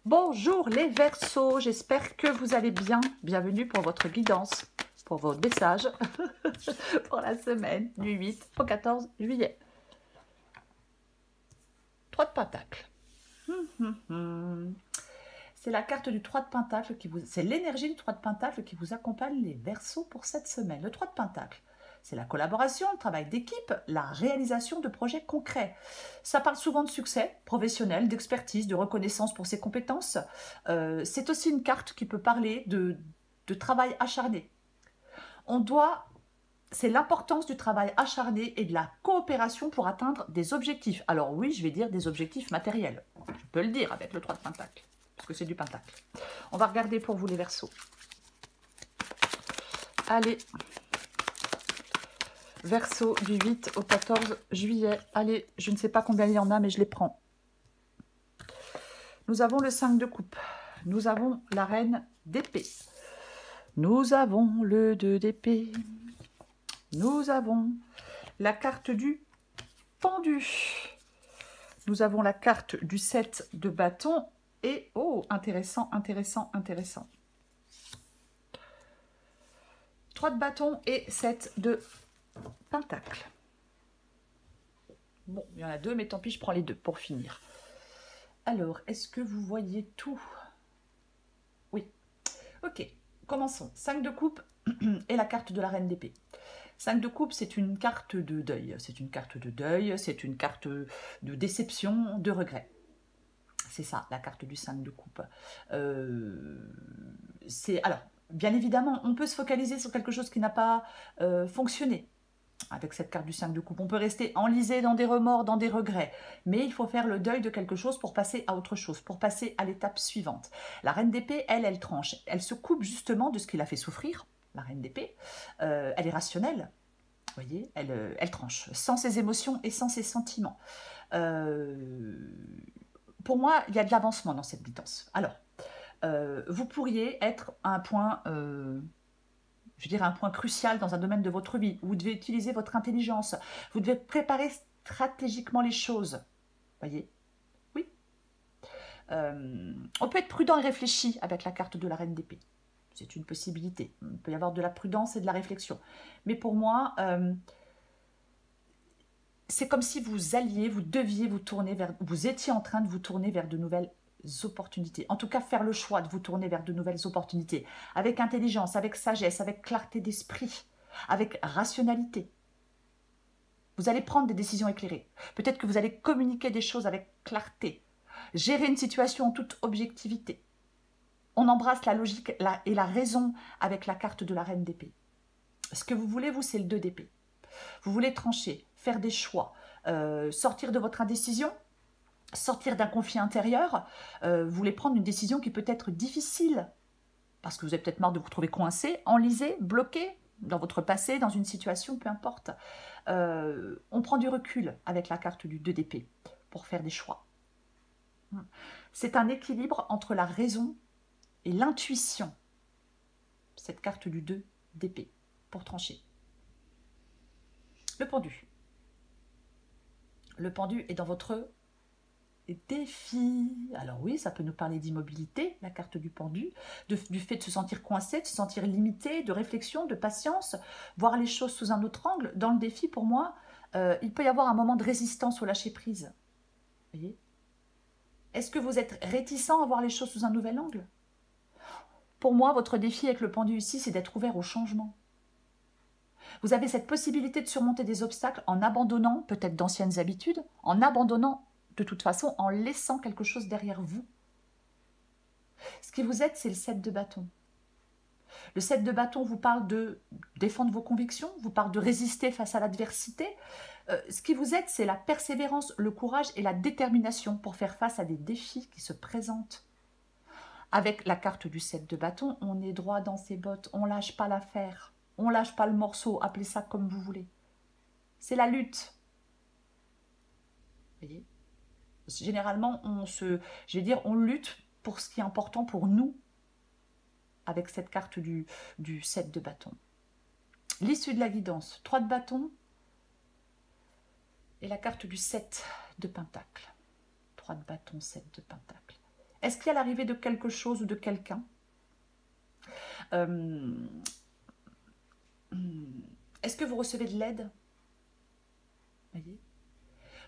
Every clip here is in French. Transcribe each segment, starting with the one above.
Bonjour les Verseaux, j'espère que vous allez bien. Bienvenue pour votre guidance, pour votre message pour la semaine du 8 au 14 juillet. 3 de Pentacle. C'est la carte du 3 de Pentacle qui vous... C'est l'énergie du 3 de Pentacle qui vous accompagne les Verseaux pour cette semaine. Le 3 de Pentacle, c'est la collaboration, le travail d'équipe, la réalisation de projets concrets. Ça parle souvent de succès professionnel, d'expertise, de reconnaissance pour ses compétences. C'est aussi une carte qui peut parler de travail acharné. C'est l'importance du travail acharné et de la coopération pour atteindre des objectifs. Alors oui, je vais dire des objectifs matériels. Je peux le dire avec le 3 de Pentacle, parce que c'est du Pentacle. On va regarder pour vous les Verseaux. Allez, Verseau du 8 au 14 juillet. Allez, je ne sais pas combien il y en a, mais je les prends. Nous avons le 5 de coupe. Nous avons la reine d'épée. Nous avons le 2 d'épée. Nous avons la carte du pendu. Nous avons la carte du 7 de bâton. Et, oh, intéressant, intéressant, intéressant. 3 de bâton et 7 de pentacle. Bon, il y en a deux, mais tant pis, je prends les deux pour finir. Alors, est-ce que vous voyez tout? Oui. Ok, commençons. 5 de coupe et la carte de la reine d'épée. 5 de coupe, c'est une carte de deuil. C'est une carte de deuil, c'est une carte de déception, de regret. C'est ça, la carte du 5 de coupe. Alors, bien évidemment, on peut se focaliser sur quelque chose qui n'a pas fonctionné. Avec cette carte du 5 de coupe, on peut rester enlisé dans des remords, dans des regrets. Mais il faut faire le deuil de quelque chose pour passer à autre chose, pour passer à l'étape suivante. La reine d'épée, elle tranche. Elle se coupe justement de ce qui l'a fait souffrir, la reine d'épée. Elle est rationnelle, vous voyez, elle tranche, sans ses émotions et sans ses sentiments. Pour moi, il y a de l'avancement dans cette guidance. Alors, vous pourriez être à un point... je veux dire, un point crucial dans un domaine de votre vie, où vous devez utiliser votre intelligence, vous devez préparer stratégiquement les choses. Voyez? Oui. On peut être prudent et réfléchi avec la carte de la reine d'épée. C'est une possibilité. Il peut y avoir de la prudence et de la réflexion. Mais pour moi, c'est comme si vous alliez, vous deviez vous tourner vers... Vous étiez en train de vous tourner vers de nouvelles opportunités. En tout cas, faire le choix de vous tourner vers de nouvelles opportunités. Avec intelligence, avec sagesse, avec clarté d'esprit, avec rationalité. Vous allez prendre des décisions éclairées. Peut-être que vous allez communiquer des choses avec clarté. Gérer une situation en toute objectivité. On embrasse la logique et la raison avec la carte de la reine d'épée. Ce que vous voulez, vous, c'est le 2 d'épée. Vous voulez trancher, faire des choix, sortir de votre indécision, sortir d'un conflit intérieur, vous voulez prendre une décision qui peut être difficile, parce que vous avez peut-être marre de vous trouver coincé, enlisé, bloqué dans votre passé, dans une situation, peu importe. On prend du recul avec la carte du 2 d'épée pour faire des choix. C'est un équilibre entre la raison et l'intuition, cette carte du 2 d'épée, pour trancher. Le pendu. Le pendu est dans votre défi. Alors oui, ça peut nous parler d'immobilité, la carte du pendu, du fait de se sentir coincé, de se sentir limité, de réflexion, de patience, voir les choses sous un autre angle. Dans le défi, pour moi, il peut y avoir un moment de résistance au lâcher-prise. Vous voyez? Est-ce que vous êtes réticent à voir les choses sous un nouvel angle? Pour moi, votre défi avec le pendu ici, c'est d'être ouvert au changement. Vous avez cette possibilité de surmonter des obstacles en abandonnant peut-être d'anciennes habitudes, en abandonnant de toute façon, en laissant quelque chose derrière vous. Ce qui vous aide, c'est le 7 de bâton. Le 7 de bâton vous parle de défendre vos convictions, vous parle de résister face à l'adversité. Ce qui vous aide, c'est la persévérance, le courage et la détermination pour faire face à des défis qui se présentent. Avec la carte du 7 de bâton, on est droit dans ses bottes, on ne lâche pas l'affaire, on ne lâche pas le morceau, appelez ça comme vous voulez. C'est la lutte. Vous voyez ? Généralement, on lutte pour ce qui est important pour nous avec cette carte du 7 de bâton. L'issue de la guidance, 3 de bâton et la carte du 7 de pentacle. 3 de bâton, 7 de pentacle. Est-ce qu'il y a l'arrivée de quelque chose ou de quelqu'un? Euh, Est-ce que vous recevez de l'aide? Voyez.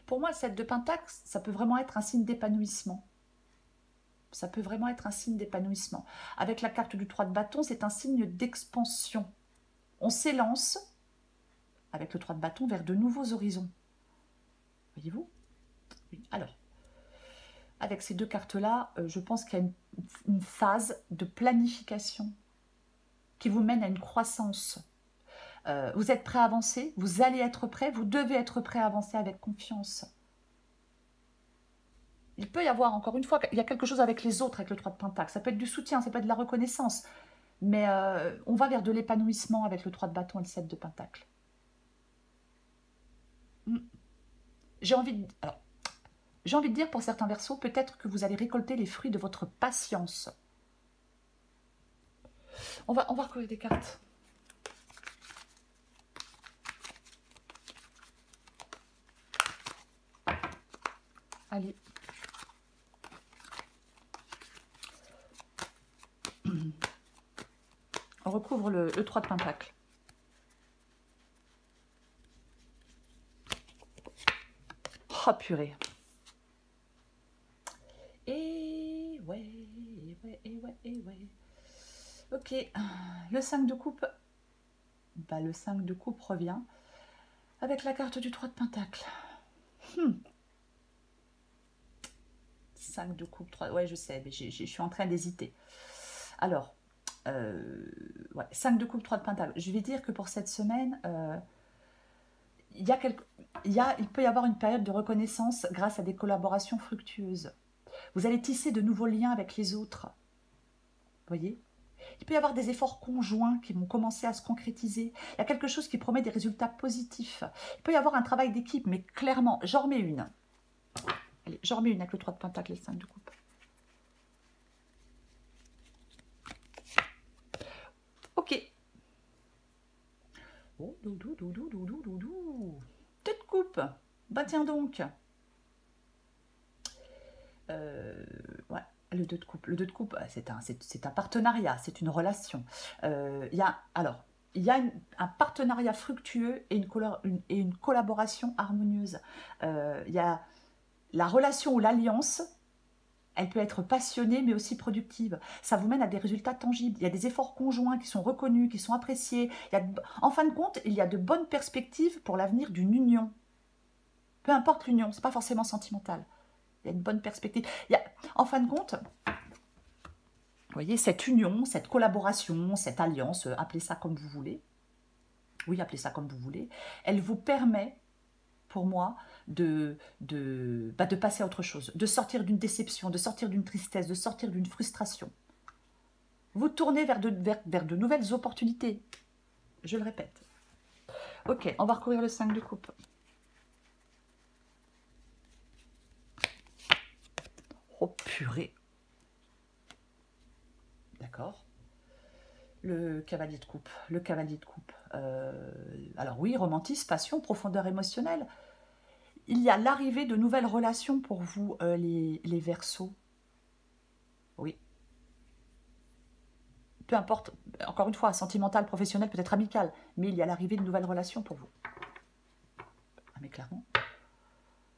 Pour moi, le 7 de Pentacle, ça peut vraiment être un signe d'épanouissement. Ça peut vraiment être un signe d'épanouissement. Avec la carte du 3 de bâton, c'est un signe d'expansion. On s'élance, avec le 3 de bâton, vers de nouveaux horizons. Voyez-vous? Oui. Alors, avec ces deux cartes-là, je pense qu'il y a une phase de planification qui vous mène à une croissance. Vous êtes prêt à avancer, vous allez être prêt, vous devez être prêt à avancer avec confiance. Il peut y avoir, encore une fois, il y a quelque chose avec les autres, avec le 3 de Pentacle. Ça peut être du soutien, ça peut être de la reconnaissance. Mais on va vers de l'épanouissement avec le 3 de bâton et le 7 de Pentacle. J'ai envie de dire pour certains Verseaux, peut-être que vous allez récolter les fruits de votre patience. On va recoller des cartes. Allez. On recouvre le 3 de Pentacle. Oh purée. Et ouais. Ok, le 5 de coupe. Bah, le 5 de coupe revient avec la carte du 3 de Pentacle. 5 de coupe, 3. Ouais, je sais, mais je suis en train d'hésiter. Alors, ouais, 5 de coupe, 3 de Pentacle. Je vais dire que pour cette semaine, il peut y avoir une période de reconnaissance grâce à des collaborations fructueuses. Vous allez tisser de nouveaux liens avec les autres. Vous voyez? Il peut y avoir des efforts conjoints qui vont commencer à se concrétiser. Il y a quelque chose qui promet des résultats positifs. Il peut y avoir un travail d'équipe, mais clairement, j'en remets une. Allez, j'en remets une avec le 3 de Pentacle et le 5 de coupe. Ok. Oh, doudou. 2 de coupe. Bah tiens donc. Ouais, le 2 de coupe. Le 2 de coupe, c'est un partenariat, c'est une relation. Il y a un partenariat fructueux et une collaboration harmonieuse. Il y a la relation ou l'alliance, elle peut être passionnée mais aussi productive. Ça vous mène à des résultats tangibles. Il y a des efforts conjoints qui sont reconnus, qui sont appréciés. En fin de compte, il y a de bonnes perspectives pour l'avenir d'une union. Peu importe l'union, c'est pas forcément sentimental. Il y a une bonne perspective. En fin de compte, vous voyez, cette union, cette collaboration, cette alliance, appelez ça comme vous voulez. Oui, appelez ça comme vous voulez. Elle vous permet, pour moi, de passer à autre chose, de sortir d'une déception, de sortir d'une tristesse, de sortir d'une frustration. Vous tournez vers de nouvelles opportunités. Je le répète. Ok, on va recourir le 5 de coupe. Oh purée. D'accord. Le cavalier de coupe. Le cavalier de coupe. Alors oui, romantisme, passion, profondeur émotionnelle. Il y a l'arrivée de nouvelles relations pour vous, les Verseaux. Oui. Peu importe, encore une fois, sentimental, professionnel, peut-être amical, mais il y a l'arrivée de nouvelles relations pour vous. Ah mais clairement.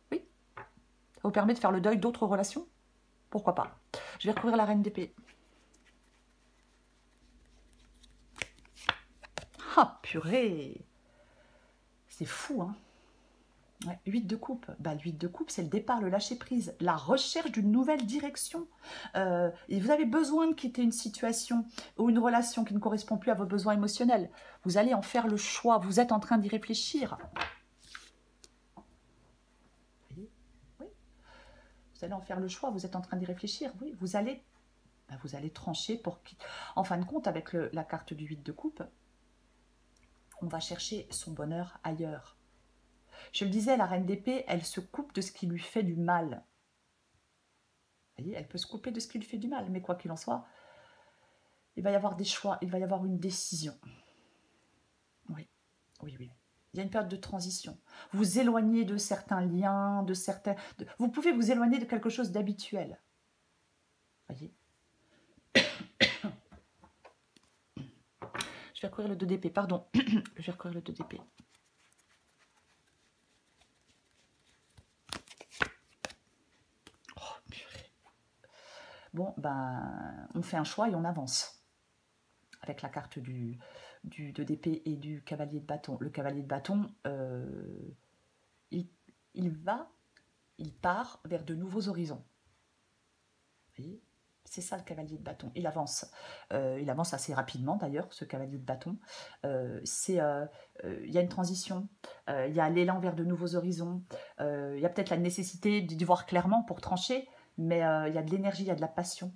Oui. Ça vous permet de faire le deuil d'autres relations? Pourquoi pas? Je vais recouvrir la reine d'épée. Ah, purée! C'est fou, hein? Ouais, 8 de coupe. Bah, le 8 de coupe, c'est le départ, le lâcher-prise, la recherche d'une nouvelle direction. Et vous avez besoin de quitter une situation ou une relation qui ne correspond plus à vos besoins émotionnels. Vous allez en faire le choix, vous êtes en train d'y réfléchir. Oui. Vous allez en faire le choix, vous êtes en train d'y réfléchir. Oui, vous allez trancher pour... En fin de compte, avec la carte du 8 de coupe, on va chercher son bonheur ailleurs. Je le disais, la reine d'épée, elle se coupe de ce qui lui fait du mal. Vous voyez, elle peut se couper de ce qui lui fait du mal, mais quoi qu'il en soit, il va y avoir des choix, il va y avoir une décision. Oui. Il y a une période de transition. Vous vous éloignez de certains liens, vous pouvez vous éloigner de quelque chose d'habituel. Voyez. Je vais recourir le 2 d'épée, pardon. Je vais recourir le 2 d'épée. Oh, purée. Bon, ben, on fait un choix et on avance. Avec la carte du 2 d'épée et du cavalier de bâton. Le cavalier de bâton, il part vers de nouveaux horizons. Vous voyez, c'est ça le cavalier de bâton. Il avance assez rapidement d'ailleurs, ce cavalier de bâton. Il y a une transition, il y a l'élan vers de nouveaux horizons, il y a peut-être la nécessité d'y voir clairement pour trancher, mais il y a de l'énergie, il y a de la passion.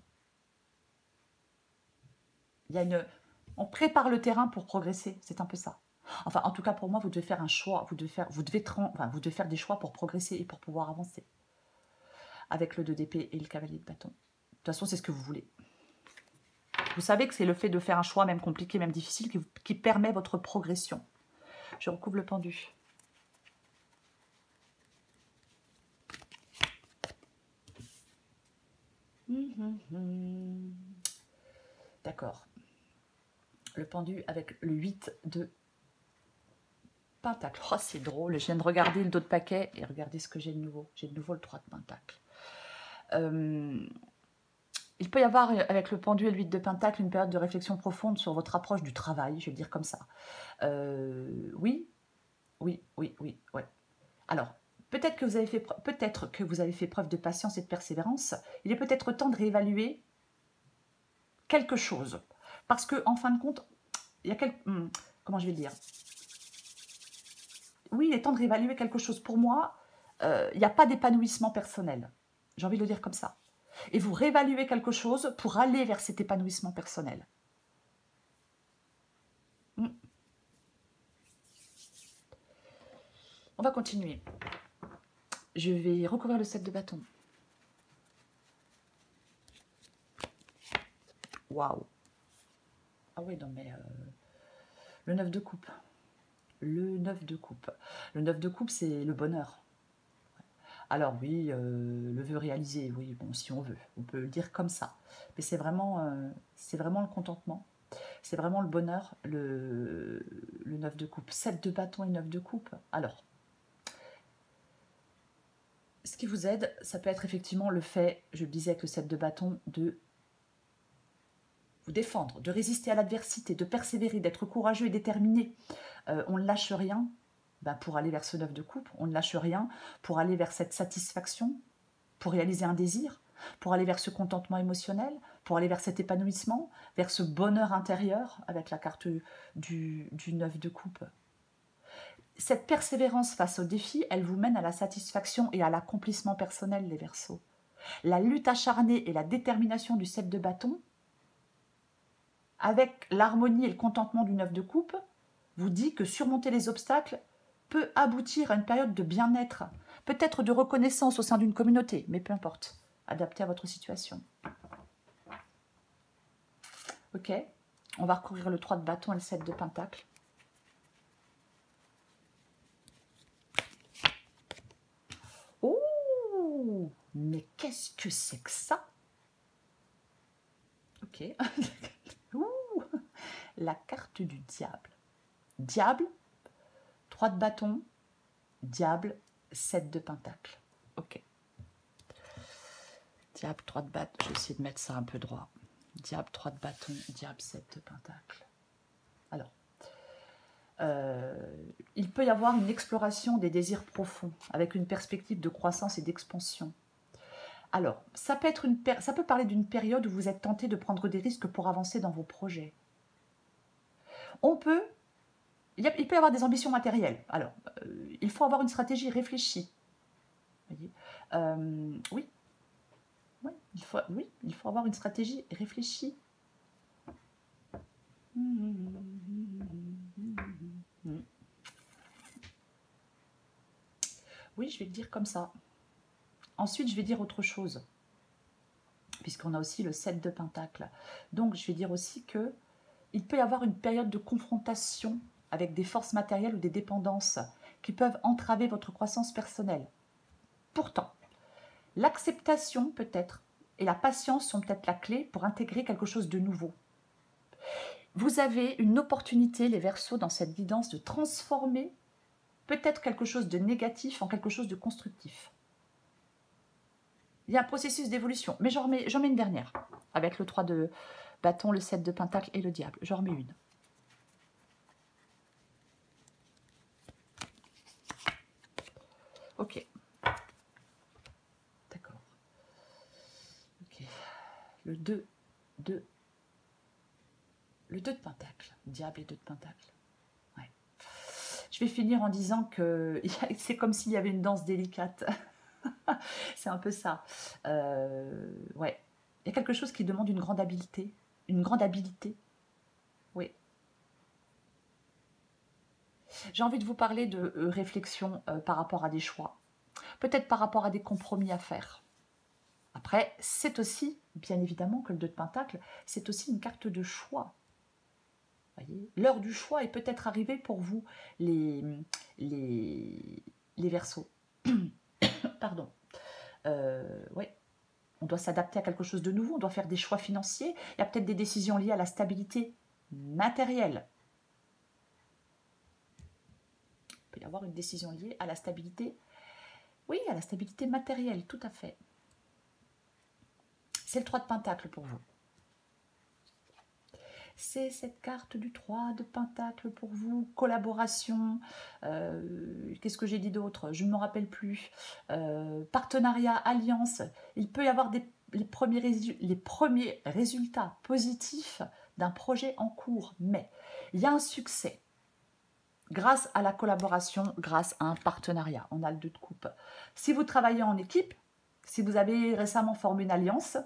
On prépare le terrain pour progresser, c'est un peu ça. Enfin, en tout cas, pour moi, vous devez faire un choix, vous devez faire des choix pour progresser et pour pouvoir avancer. Avec le 2 d'épée et le cavalier de bâton. De toute façon, c'est ce que vous voulez. Vous savez que c'est le fait de faire un choix, même compliqué, même difficile, qui permet votre progression. Je recouvre le pendu. D'accord. Le pendu avec le 8 de pentacle. Oh, c'est drôle. Je viens de regarder le dos de paquet et regardez ce que j'ai de nouveau. J'ai de nouveau le 3 de pentacle. Il peut y avoir, avec le pendu et le 8 de pentacle, une période de réflexion profonde sur votre approche du travail, je vais le dire comme ça. Oui. Ouais. Alors, peut-être que vous avez fait preuve de patience et de persévérance. Il est peut-être temps de réévaluer quelque chose. Parce que, en fin de compte, il y a comment je vais le dire? Oui, il est temps de réévaluer quelque chose. Pour moi, il n'y a pas d'épanouissement personnel. J'ai envie de le dire comme ça. Et vous réévaluez quelque chose pour aller vers cet épanouissement personnel. On va continuer. Je vais recouvrir le 7 de bâton. Waouh. Ah oui, non mais... le 9 de coupe. Le 9 de coupe. Le 9 de coupe, c'est le bonheur. Alors oui, le vœu réalisé, oui, bon, si on veut, on peut le dire comme ça. Mais c'est vraiment le contentement. C'est vraiment le bonheur, le 9 de coupe. 7 de bâton et 9 de coupe. Alors, ce qui vous aide, ça peut être effectivement le fait, je le disais avec le 7 de bâton, de vous défendre, de résister à l'adversité, de persévérer, d'être courageux et déterminé. On ne lâche rien pour aller vers ce 9 de coupe, on ne lâche rien pour aller vers cette satisfaction, pour réaliser un désir, pour aller vers ce contentement émotionnel, pour aller vers cet épanouissement, vers ce bonheur intérieur avec la carte du 9 de coupe. Cette persévérance face au défi, elle vous mène à la satisfaction et à l'accomplissement personnel, les Verseaux. La lutte acharnée et la détermination du 7 de bâton, avec l'harmonie et le contentement du 9 de coupe, vous dit que surmonter les obstacles peut aboutir à une période de bien-être, peut-être de reconnaissance au sein d'une communauté, mais peu importe, adapté à votre situation. Ok, on va recourir le 3 de bâton et le 7 de pentacle. Oh, mais qu'est-ce que c'est que ça? Ok. Ouh, la carte du diable. Diable, 3 de bâton, diable, 7 de pentacle. Ok. Diable, 3 de bâton. Je vais essayer de mettre ça un peu droit. Diable, 3 de bâton, diable, 7 de pentacle. Alors, il peut y avoir une exploration des désirs profonds avec une perspective de croissance et d'expansion. Alors, ça peut parler d'une période où vous êtes tenté de prendre des risques pour avancer dans vos projets. Il peut y avoir des ambitions matérielles. Alors, il faut avoir une stratégie réfléchie. Voyez, oui, il faut avoir une stratégie réfléchie. Oui, je vais le dire comme ça. Ensuite, je vais dire autre chose, puisqu'on a aussi le 7 de pentacle. Donc, je vais dire aussi que il peut y avoir une période de confrontation avec des forces matérielles ou des dépendances qui peuvent entraver votre croissance personnelle. Pourtant, l'acceptation peut-être et la patience sont peut-être la clé pour intégrer quelque chose de nouveau. Vous avez une opportunité, les Verseaux, dans cette guidance, de transformer peut-être quelque chose de négatif en quelque chose de constructif. Il y a un processus d'évolution, mais j'en mets une dernière, avec le 3 de bâton, le 7 de pentacle et le diable. J'en remets une. Ok. D'accord. Ok. Le 2 de pentacle. Diable et 2 de pentacle. Ouais. Je vais finir en disant que c'est comme s'il y avait une danse délicate. C'est un peu ça. Ouais. Il y a quelque chose qui demande une grande habileté. Une grande habileté. Oui. J'ai envie de vous parler de réflexion par rapport à des choix. Peut-être par rapport à des compromis à faire. Après, c'est aussi, bien évidemment, que le 2 de pentacle, c'est aussi une carte de choix. Voyez, l'heure du choix est peut-être arrivée pour vous, les Verseaux. Pardon. Ouais. On doit s'adapter à quelque chose de nouveau, on doit faire des choix financiers. Il y a peut-être des décisions liées à la stabilité matérielle. Il peut y avoir une décision liée à la stabilité, oui, à la stabilité matérielle, tout à fait. C'est le 3 de pentacle pour vous. C'est cette carte du 3 de pentacle pour vous, collaboration, qu'est-ce que j'ai dit d'autre? Je ne me rappelle plus, partenariat, alliance, il peut y avoir les premiers résultats positifs d'un projet en cours, mais il y a un succès grâce à la collaboration, grâce à un partenariat, on a le 2 de coupe. Si vous travaillez en équipe, si vous avez récemment formé une alliance,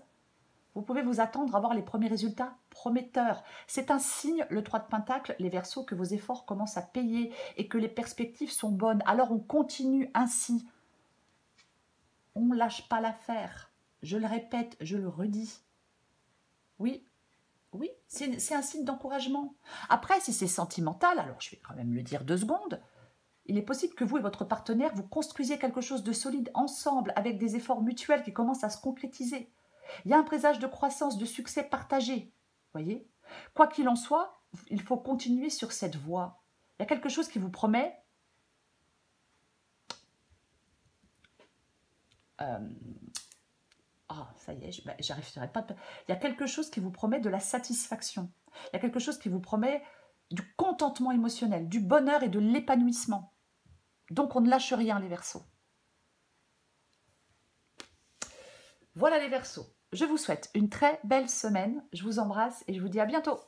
vous pouvez vous attendre à voir les premiers résultats prometteurs. C'est un signe, le 3 de pentacle, les Verseaux, que vos efforts commencent à payer et que les perspectives sont bonnes. Alors on continue ainsi. On ne lâche pas l'affaire. Je le répète, je le redis. Oui, oui, c'est un signe d'encouragement. Après, si c'est sentimental, alors je vais quand même le dire 2 secondes, il est possible que vous et votre partenaire, vous construisiez quelque chose de solide ensemble avec des efforts mutuels qui commencent à se concrétiser. Il y a un présage de croissance, de succès partagé. Voyez ? Quoi qu'il en soit, il faut continuer sur cette voie. Il y a quelque chose qui vous promet ça y est, j'arrive pas. Il y a quelque chose qui vous promet de la satisfaction. Il y a quelque chose qui vous promet du contentement émotionnel, du bonheur et de l'épanouissement. Donc on ne lâche rien, les Verseaux. Voilà les Verseaux. Je vous souhaite une très belle semaine. Je vous embrasse et je vous dis à bientôt.